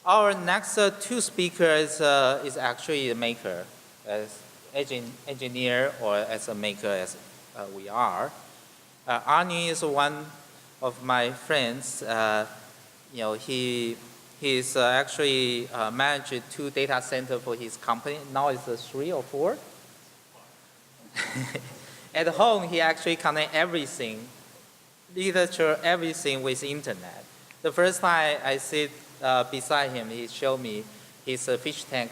our next two speakers is actually a maker, as engineer or as a maker as we are. Arnie is one of my friends. He's actually managed 2 data centers for his company. Now it's 3 or 4. At home, he actually connects everything, literature, everything with internet. The first time I sit beside him, he showed me his fish tank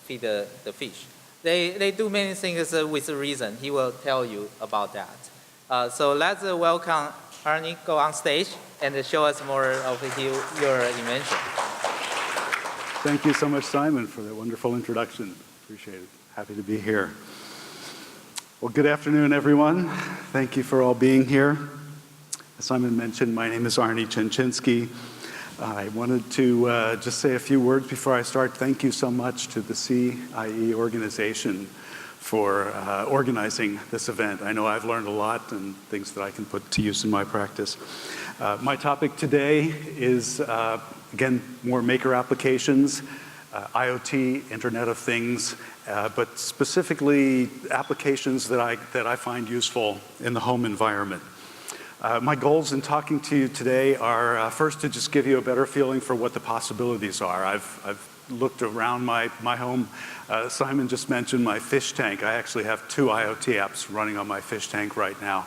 feed the fish. They do many things with a reason. He will tell you about that. So let's welcome Arnie, go on stage and show us more of your invention. Thank you so much, Simon, for that wonderful introduction. Appreciate it. Happy to be here. Well, good afternoon, everyone. Thank you for all being here. As Simon mentioned, my name is Arnie Chenchinsky. I wanted to just say a few words before I start. Thank you so much to the CIE organization for organizing this event. I know I've learned a lot and things that I can put to use in my practice. My topic today is, again, more maker applications, IoT, Internet of Things, but specifically applications that I find useful in the home environment. My goals in talking to you today are first to just give you a better feeling for what the possibilities are. I've looked around my home. Simon just mentioned my fish tank. I actually have 2 IoT apps running on my fish tank right now.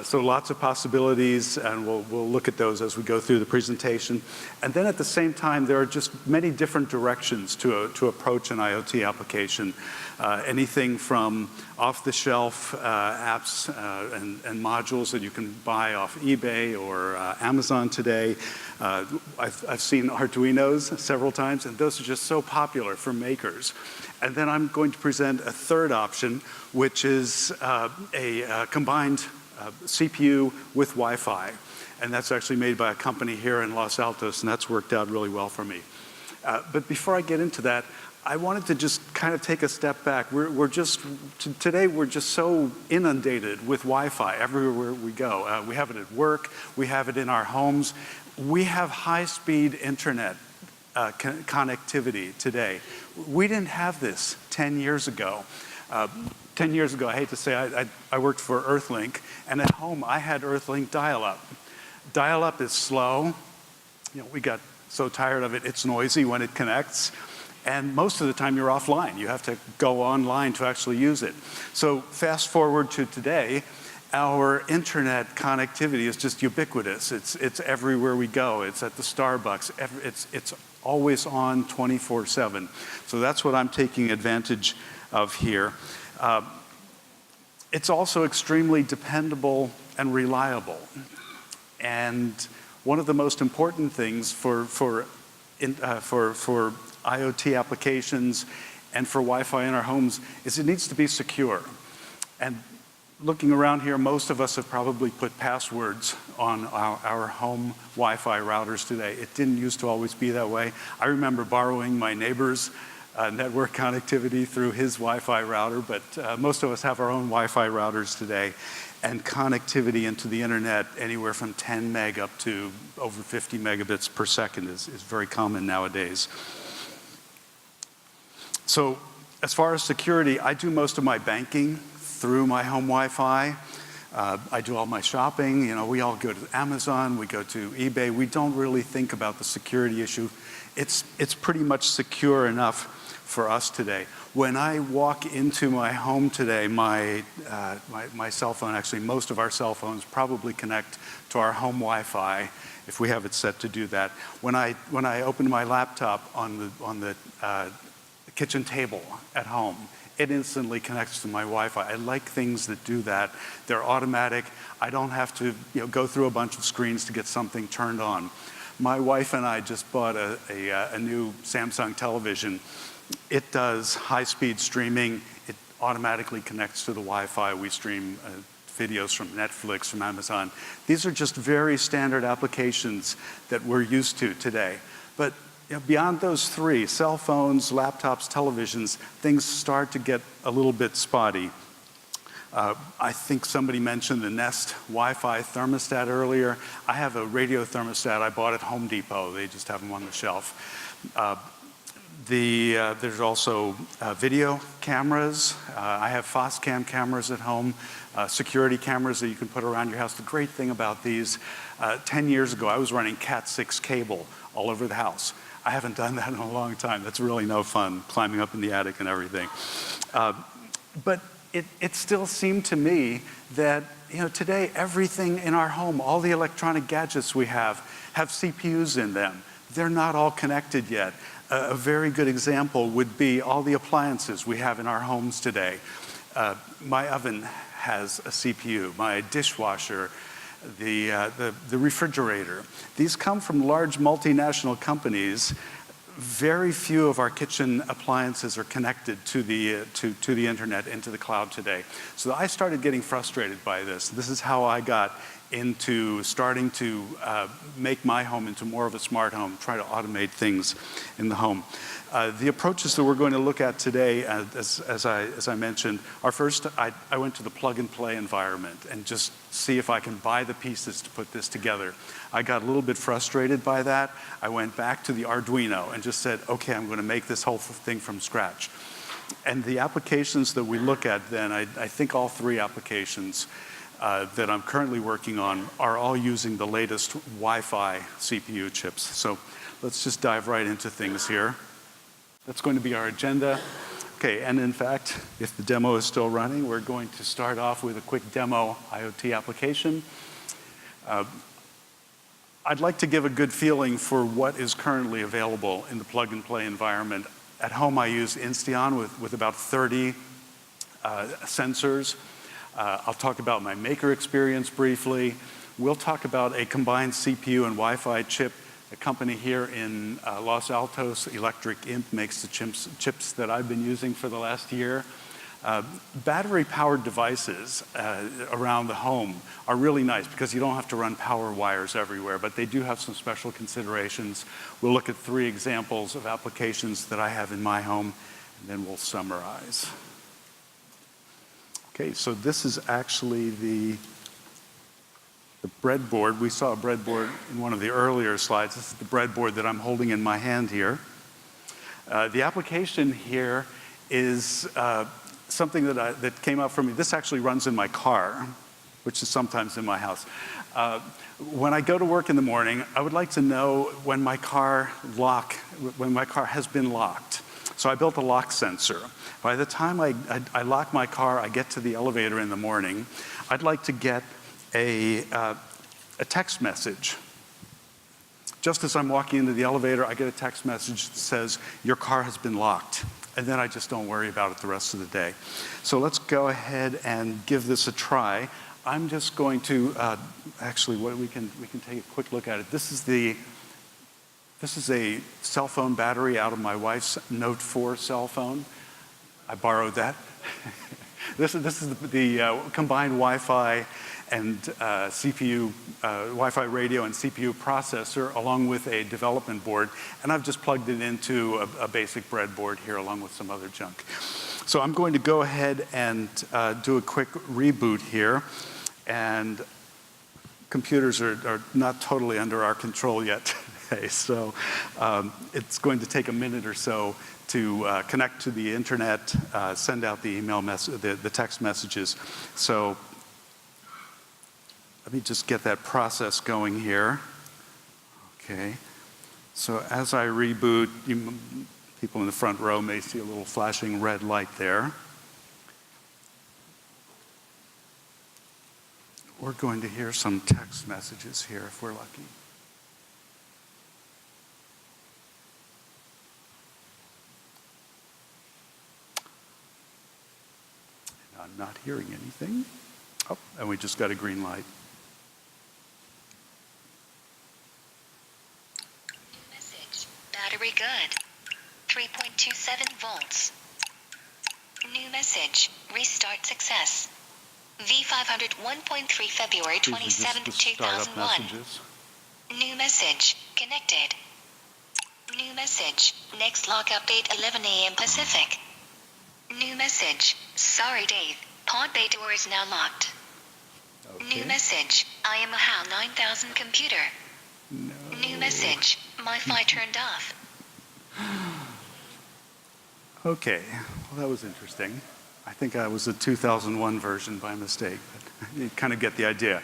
So lots of possibilities, and we'll look at those as we go through the presentation. And then at the same time, there are just many different directions to approach an IoT application. Anything from off-the-shelf apps and modules that you can buy off eBay or Amazon today. I've seen Arduinos several times, and those are just so popular for makers. And then I'm going to present a third option, which is a combined CPU with Wi-Fi. And that's actually made by a company here in Los Altos, and that's worked out really well for me. But before I get into that, I wanted to just kind of take a step back. Today we're just so inundated with Wi-Fi everywhere we go. We have it at work, we have it in our homes. We have high-speed internet connectivity today. We didn't have this 10 years ago. 10 years ago, I hate to say, I worked for Earthlink, and at home I had Earthlink dial-up. Dial-up is slow. We got so tired of it, it's noisy when it connects. And most of the time you're offline. You have to go online to actually use it. So fast forward to today, our internet connectivity is just ubiquitous. It's everywhere we go. It's at the Starbucks. It's always on 24/7. So that's what I'm taking advantage of here. It's also extremely dependable and reliable. And one of the most important things for IoT applications and for Wi-Fi in our homes is it needs to be secure. And looking around here, most of us have probably put passwords on our home Wi-Fi routers today. It didn't used to always be that way. I remember borrowing my neighbor's network connectivity through his Wi-Fi router, but most of us have our own Wi-Fi routers today. And connectivity into the internet anywhere from 10 meg up to over 50 megabits per second is very common nowadays. So as far as security, I do most of my banking through my home Wi-Fi. I do all my shopping. We all go to Amazon, we go to eBay. We don't really think about the security issue. It's pretty much secure enough for us today. When I walk into my home today, my cell phone, actually most of our cell phones probably connect to our home Wi-Fi if we have it set to do that. When I open my laptop on the kitchen table at home, it instantly connects to my Wi-Fi. I like things that do that. They're automatic. I don't have to go through a bunch of screens to get something turned on. My wife and I just bought a new Samsung television. It does high-speed streaming. It automatically connects to the Wi-Fi. We stream videos from Netflix, from Amazon. These are just very standard applications that we're used to today. But beyond those three, cell phones, laptops, televisions, things start to get a little bit spotty. I think somebody mentioned the Nest Wi-Fi thermostat earlier. I have a radio thermostat I bought at Home Depot. They just have them on the shelf. There's also video cameras. I have Foscam cameras at home, security cameras that you can put around your house. The great thing about these, 10 years ago, I was running Cat6 cable all over the house. I haven't done that in a long time. That's really no fun, climbing up in the attic and everything. But it still seemed to me that, today everything in our home, all the electronic gadgets we have CPUs in them. They're not all connected yet. A very good example would be all the appliances we have in our homes today. My oven has a CPU, my dishwasher, the refrigerator. These come from large multinational companies. Very few of our kitchen appliances are connected to the internet, into the cloud today. So I started getting frustrated by this. This is how I got into starting to make my home into more of a smart home, try to automate things in the home. The approaches that we're going to look at today, as I mentioned, are first, I went to the plug-and-play environment and just see if I can buy the pieces to put this together. I got a little bit frustrated by that. I went back to the Arduino and just said, okay, I'm going to make this whole thing from scratch. And the applications that we look at then, I think all three applications that I'm currently working on are all using the latest Wi-Fi CPU chips. So let's just dive right into things here. That's going to be our agenda. Okay, and in fact, if the demo is still running, we're going to start off with a quick demo IoT application. I'd like to give a good feeling for what is currently available in the plug-and-play environment. At home, I use INSTEON with about 30 sensors. I'll talk about my maker experience briefly. We'll talk about a combined CPU and Wi-Fi chip. A company here in Los Altos, Electric Imp, makes the chips that I've been using for the last year. Battery-powered devices around the home are really nice because you don't have to run power wires everywhere, but they do have some special considerations. We'll look at 3 examples of applications that I have in my home, and then we'll summarize. Okay, so this is actually the breadboard. We saw a breadboard in one of the earlier slides. This is the breadboard that I'm holding in my hand here. The application here is something that came up for me. This actually runs in my car, which is sometimes in my house. When I go to work in the morning, I would like to know when my car has been locked. So I built a lock sensor. By the time I lock my car, I get to the elevator in the morning, I'd like to get a text message. Just as I'm walking into the elevator, I get a text message that says, your car has been locked. And then I just don't worry about it the rest of the day. So let's go ahead and give this a try. I'm just going to, actually, we can take a quick look at it. This is a cell phone battery out of my wife's Note 4 cell phone. I borrowed that. This is the combined Wi-Fi and CPU, Wi-Fi radio and CPU processor, along with a development board. And I've just plugged it into a basic breadboard here, along with some other junk. So I'm going to go ahead and do a quick reboot here. And computers are not totally under our control yet today. So it's going to take a minute or so to connect to the internet, send out the email the text messages. So let me just get that process going here. Okay. So as I reboot, people in the front row may see a little flashing red light there. We're going to hear some text messages here if we're lucky. I'm not hearing anything. Oh, and we just got a green light. Message. Battery good. 3.27 volts. New message. Restart success. V500 1.3 February 27, 2001. New message. Connected. New message. Next log update 11 a.m. Pacific. New message. Sorry Dave. pod bay door is now locked. New message. I am a HAL 9000 computer. New message. My-Fi turned off. Okay, well, that was interesting. I think I was a 2001 version by mistake, but you kind of get the idea.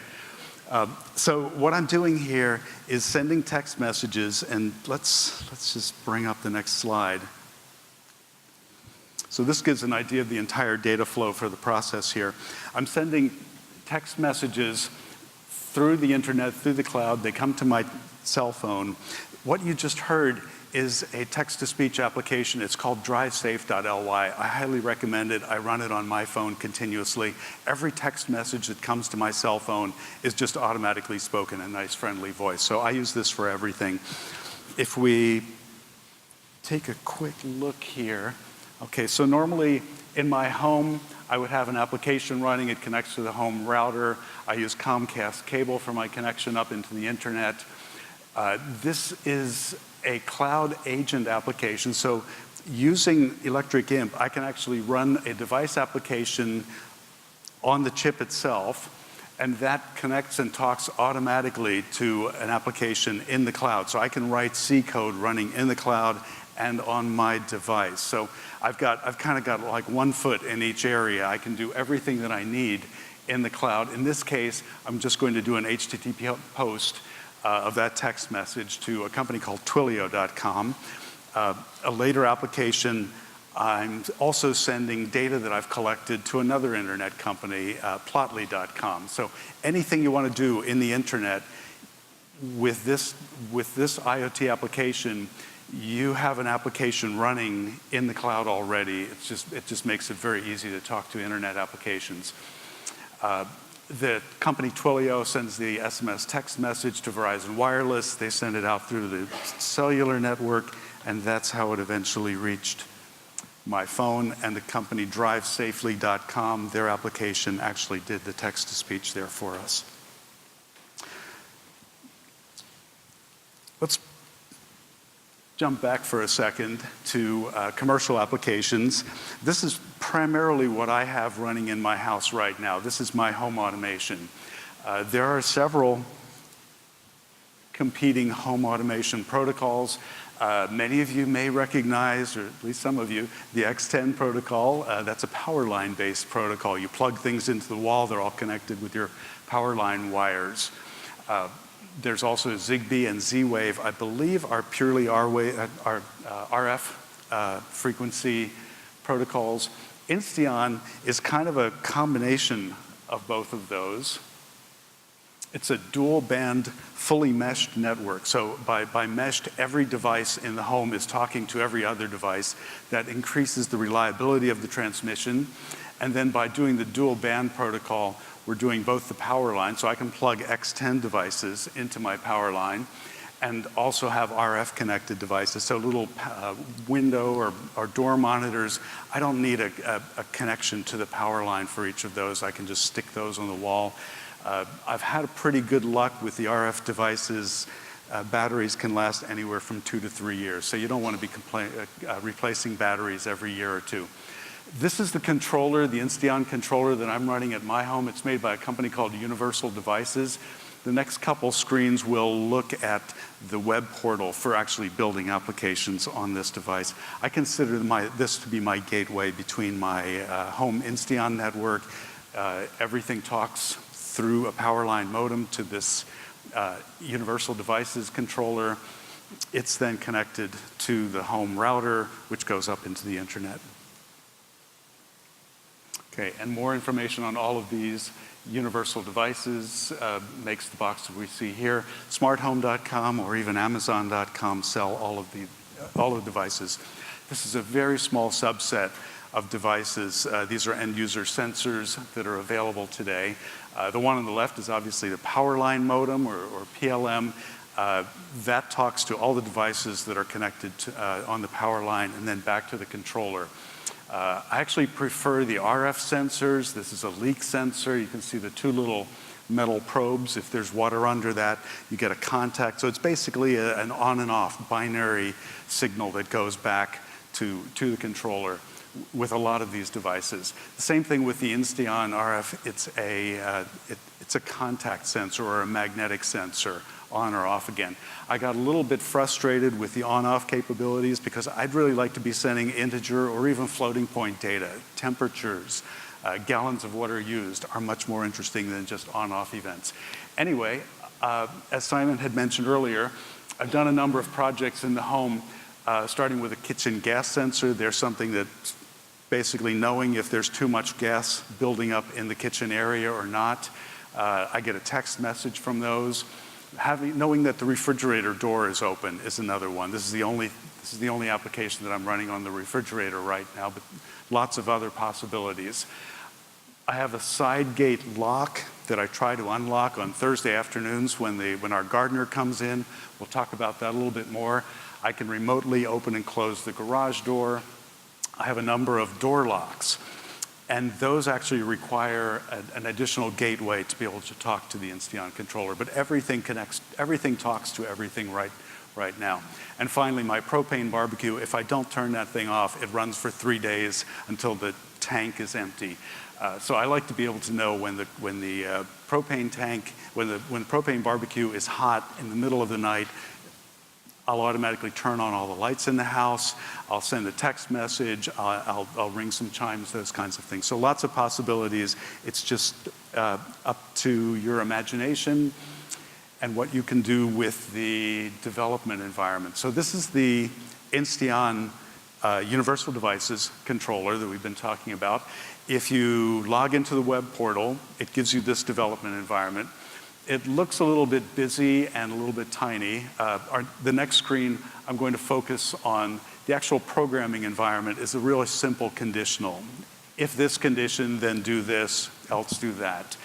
So what I'm doing here is sending text messages, and let's just bring up the next slide. So this gives an idea of the entire data flow for the process here. I'm sending text messages through the internet, through the cloud. They come to my cell phone. What you just heard is a text-to-speech application. It's called drivesafe.ly. I highly recommend it. I run it on my phone continuously. Every text message that comes to my cell phone is just automatically spoken in a nice, friendly voice. So I use this for everything. If we take a quick look here, okay, so normally in my home, I would have an application running. It connects to the home router. I use Comcast cable for my connection up into the internet. This is a cloud agent application. So using Electric Imp, I can actually run a device application on the chip itself, and that connects and talks automatically to an application in the cloud. So I can write C code running in the cloud and on my device. So I've kind of got like 1 foot in each area. I can do everything that I need in the cloud. In this case, I'm just going to do an HTTP post of that text message to a company called Twilio.com. A later application, I'm also sending data that I've collected to another internet company, Plotly.com. So anything you want to do in the internet with this IoT application, you have an application running in the cloud already. It just makes it very easy to talk to internet applications. The company Twilio sends the SMS text message to Verizon Wireless. They send it out through the cellular network, and that's how it eventually reached my phone. And the company DriveSafely.com, their application actually did the text-to-speech there for us. Let's jump back for a second to commercial applications. This is primarily what I have running in my house right now. This is my home automation. There are several competing home automation protocols. Many of you may recognize, or at least some of you, the X10 protocol. That's a power line based protocol. You plug things into the wall, they're all connected with your power line wires. There's also Zigbee and Z-Wave, I believe are purely RF frequency protocols. INSTEON is kind of a combination of both of those. It's a dual band, fully meshed network. So by meshed, every device in the home is talking to every other device. That increases the reliability of the transmission. And then by doing the dual band protocol, we're doing both the power line, so I can plug X10 devices into my power line and also have RF connected devices. So little window or door monitors, I don't need a connection to the power line for each of those. I can just stick those on the wall. I've had pretty good luck with the RF devices. Batteries can last anywhere from 2 to 3 years, so you don't want to be replacing batteries every year or two. This is the controller, the INSTEON controller that I'm running at my home. It's made by a company called Universal Devices. The next couple screens will look at the web portal for actually building applications on this device. I consider this to be my gateway between my home INSTEON network. Everything talks through a power line modem to this Universal Devices controller. It's then connected to the home router, which goes up into the internet. Okay, and more information on all of these Universal Devices makes the box that we see here. SmartHome.com or even Amazon.com sell all of the devices. This is a very small subset of devices. These are end user sensors that are available today. The one on the left is obviously the power line modem or PLM. That talks to all the devices that are connected on the power line and then back to the controller. I actually prefer the RF sensors. This is a leak sensor. You can see the two little metal probes. If there's water under that, you get a contact. So it's basically an on and off binary signal that goes back to the controller. with a lot of these devices. The same thing with the INSTEON RF. It's a contact sensor or a magnetic sensor, on or off again. I got a little bit frustrated with the on-off capabilities because I'd really like to be sending integer or even floating point data. Temperatures, gallons of water used are much more interesting than just on-off events. Anyway, as Simon had mentioned earlier, I've done a number of projects in the home, starting with a kitchen gas sensor. There's something that's basically knowing if there's too much gas building up in the kitchen area or not. I get a text message from those. Knowing that the refrigerator door is open is another one. This is the only application that I'm running on the refrigerator right now, but lots of other possibilities. I have a side gate lock that I try to unlock on Thursday afternoons when our gardener comes in. We'll talk about that a little bit more. I can remotely open and close the garage door. I have a number of door locks. And those actually require an additional gateway to be able to talk to the INSTEON controller. But everything talks to everything right now. And finally, my propane barbecue, if I don't turn that thing off, it runs for 3 days until the tank is empty. So I like to be able to know when the propane barbecue is hot in the middle of the night. I'll automatically turn on all the lights in the house. I'll send a text message. I'll ring some chimes, those kinds of things. So lots of possibilities. It's just up to your imagination and what you can do with the development environment. So this is the INSTEON Universal Devices controller that we've been talking about. If you log into the web portal, it gives you this development environment. It looks a little bit busy and a little bit tiny. The next screen, I'm going to focus on the actual programming environment is a really simple conditional. If this condition, then do this, else do that.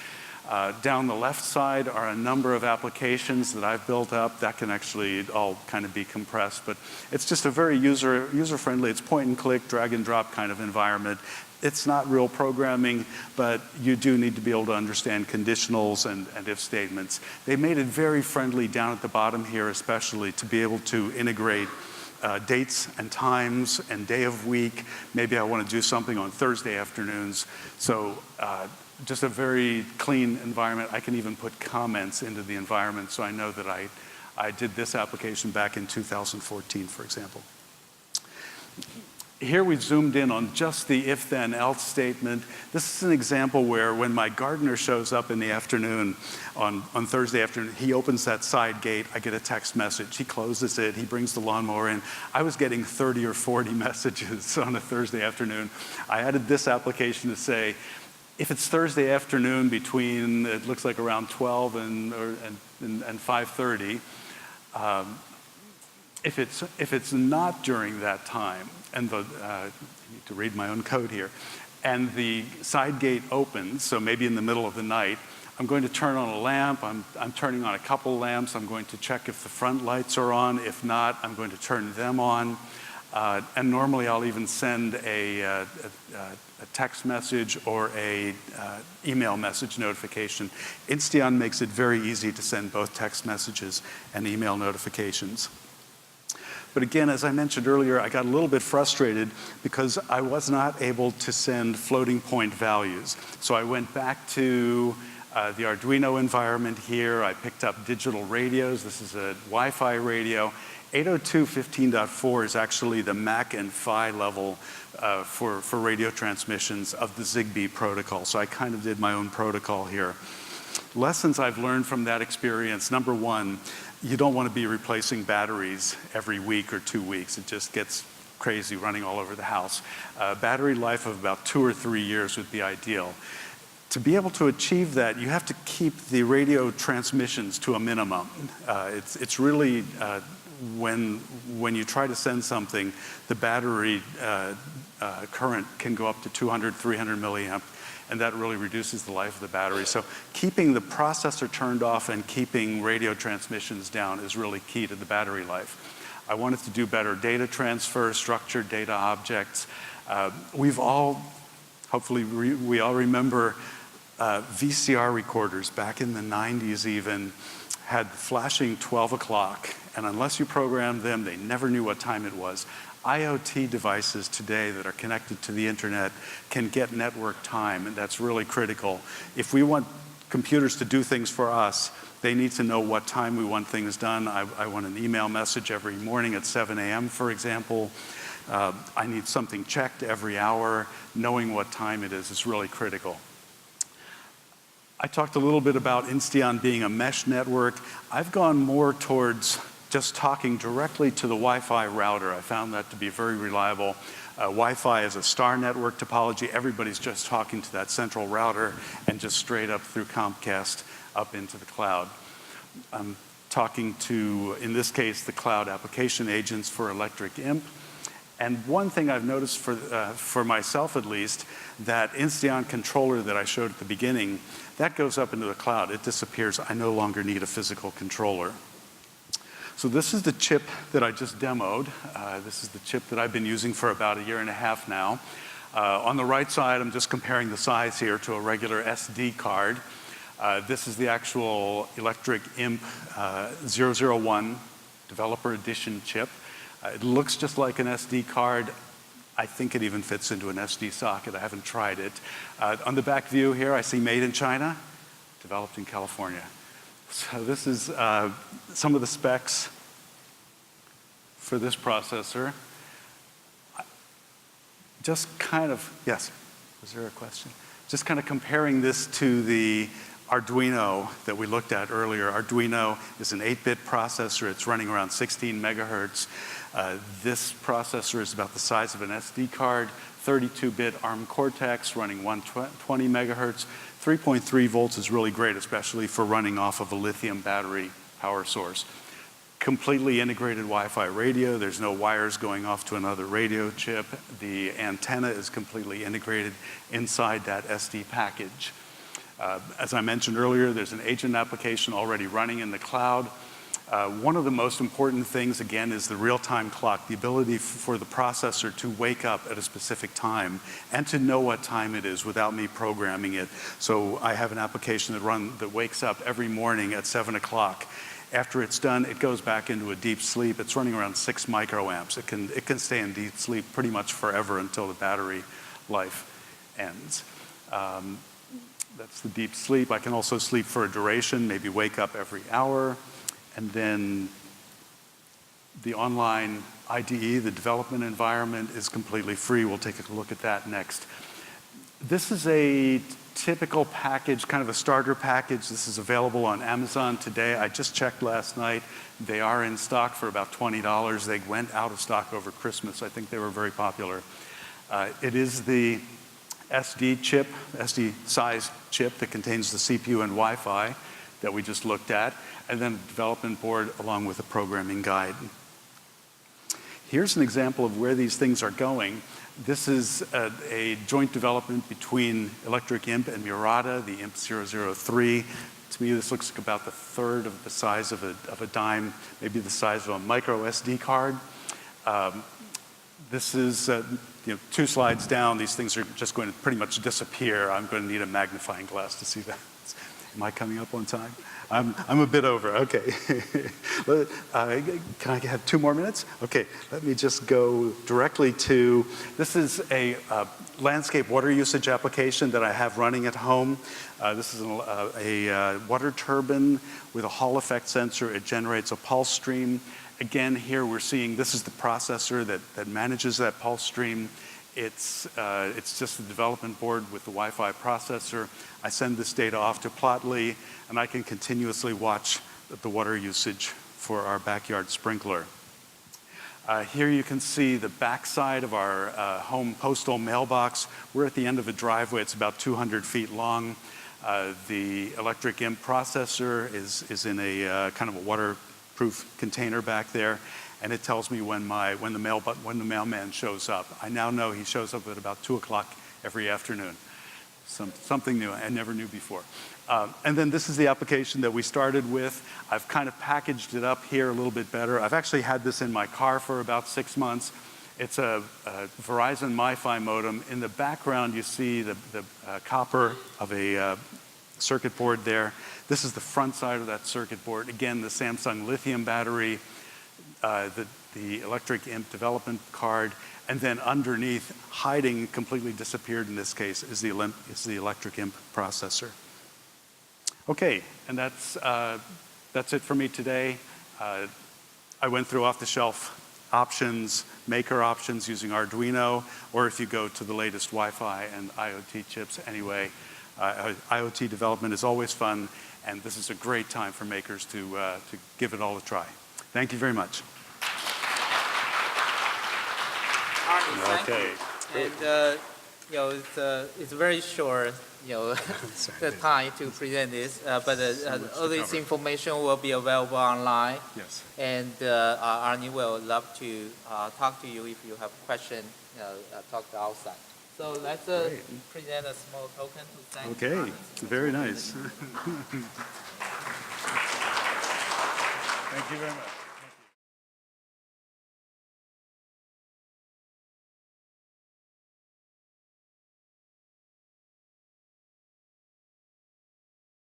Down the left side are a number of applications that I've built up that can actually all kind of be compressed, but it's just a very user-friendly, it's point and click, drag and drop kind of environment. It's not real programming, but you do need to be able to understand conditionals and if statements. They made it very friendly down at the bottom here, especially to be able to integrate dates and times and day of week. Maybe I want to do something on Thursday afternoons. So just a very clean environment. I can even put comments into the environment, so I know that I did this application back in 2014, for example. Here we've zoomed in on just the if, then, else statement. This is an example where when my gardener shows up in the afternoon, on Thursday afternoon, he opens that side gate, I get a text message, he closes it, he brings the lawnmower in. I was getting 30 or 40 messages on a Thursday afternoon. I added this application to say, if it's Thursday afternoon between, it looks like around 12 and 5:30, if it's not during that time, and I need to read my own code here, and the side gate opens, so maybe in the middle of the night, I'm going to turn on a lamp. I'm turning on a couple lamps. I'm going to check if the front lights are on. If not, I'm going to turn them on. And normally I'll even send a text message or a email message notification. INSTEON makes it very easy to send both text messages and email notifications. But again, as I mentioned earlier, I got a little bit frustrated because I was not able to send floating point values. So I went back to the Arduino environment here. I picked up digital radios. This is a Wi-Fi radio. 802.15.4 is actually the MAC and PHY level for radio transmissions of the Zigbee protocol. So I kind of did my own protocol here. Lessons I've learned from that experience: number one, you don't want to be replacing batteries every week or 2 weeks. It just gets crazy running all over the house. Battery life of about 2 or 3 years would be ideal. To be able to achieve that, you have to keep the radio transmissions to a minimum. It's really, when you try to send something, the battery current can go up to 200, 300 milliamp, and that really reduces the life of the battery. So keeping the processor turned off and keeping radio transmissions down is really key to the battery life. I wanted to do better data transfer, structured data objects. We all remember VCR recorders back in the 90s even had flashing 12 o'clock, and unless you programmed them, they never knew what time it was. IoT devices today that are connected to the internet can get network time, and that's really critical. If we want computers to do things for us, they need to know what time we want things done. I want an email message every morning at 7 a.m., for example. I need something checked every hour. Knowing what time it is really critical. I talked a little bit about INSTEON being a mesh network. I've gone more towards just talking directly to the Wi-Fi router. I found that to be very reliable. Wi-Fi is a star network topology. Everybody's just talking to that central router and just straight up through Comcast up into the cloud. I'm talking to, in this case, the cloud application agents for Electric Imp. And one thing I've noticed for myself at least, that INSTEON controller that I showed at the beginning, that goes up into the cloud. It disappears. I no longer need a physical controller. So this is the chip that I just demoed. This is the chip that I've been using for about 1.5 years now. On the right side, I'm just comparing the size here to a regular SD card. This is the actual Electric Imp 001 Developer Edition chip. It looks just like an SD card. I think it even fits into an SD socket. I haven't tried it. On the back view here, I see made in China, developed in California. So this is some of the specs for this processor. Just kind of, yes, was there a question? Just kind of comparing this to the Arduino that we looked at earlier. Arduino is an 8-bit processor. It's running around 16 megahertz. This processor is about the size of an SD card, 32-bit ARM Cortex running 120 megahertz. 3.3 volts is really great, especially for running off of a lithium battery power source. Completely integrated Wi-Fi radio. There's no wires going off to another radio chip. The antenna is completely integrated inside that SD package. As I mentioned earlier, there's an agent application already running in the cloud. One of the most important things, again, is the real-time clock, the ability for the processor to wake up at a specific time and to know what time it is without me programming it. So I have an application that wakes up every morning at 7 o'clock. After it's done, it goes back into a deep sleep. It's running around 6 microamps. It can stay in deep sleep pretty much forever until the battery life ends. That's the deep sleep. I can also sleep for a duration, maybe wake up every hour. And then the online IDE, the development environment, is completely free. We'll take a look at that next. This is a typical package, kind of a starter package. This is available on Amazon today. I just checked last night. They are in stock for about $20. They went out of stock over Christmas. I think they were very popular. It is the SD chip, SD size chip that contains the CPU and Wi-Fi that we just looked at, and then a development board along with a programming guide. Here's an example of where these things are going. This is a joint development between Electric Imp and Murata, the Imp 003. To me, this looks like about the third of the size of a dime, maybe the size of a micro SD card. This is, 2 slides down, these things are just going to pretty much disappear. I'm going to need a magnifying glass to see that. Am I coming up on time? I'm a bit over, okay. Can I have 2 more minutes? Okay, let me just go directly to, this is a landscape water usage application that I have running at home. This is a water turbine with a Hall effect sensor. It generates a pulse stream. Again, here we're seeing, this is the processor that manages that pulse stream. It's just the development board with the Wi-Fi processor. I send this data off to Plotly, and I can continuously watch the water usage for our backyard sprinkler. Here you can see the backside of our home postal mailbox. We're at the end of a driveway. It's about 200 feet long. The Electric Imp processor is in a kind of a waterproof container back there. And it tells me when the mailman shows up. I now know he shows up at about 2 o'clock every afternoon. Something new I never knew before. And then this is the application that we started with. I've kind of packaged it up here a little bit better. I've actually had this in my car for about 6 months. It's a Verizon MiFi modem. In the background, you see the copper of a circuit board there. This is the front side of that circuit board. Again, the Samsung lithium battery. The the electric imp development card, and then underneath, hiding, completely disappeared in this case, is the electric imp processor. Okay, and that's it for me today. I went through off-the-shelf options, maker options using Arduino, or if you go to the latest Wi-Fi and IoT chips anyway. IoT development is always fun, and this is a great time for makers to give it all a try. Thank you very much. Arnie, thank Okay. you. And it's very short, the time to present this, but all this information will be available online. Yes. And Arnie will love to talk to you if you have questions, talk to outside. So let's present a small token to thank Okay, Arnie. very nice. Thank you very much.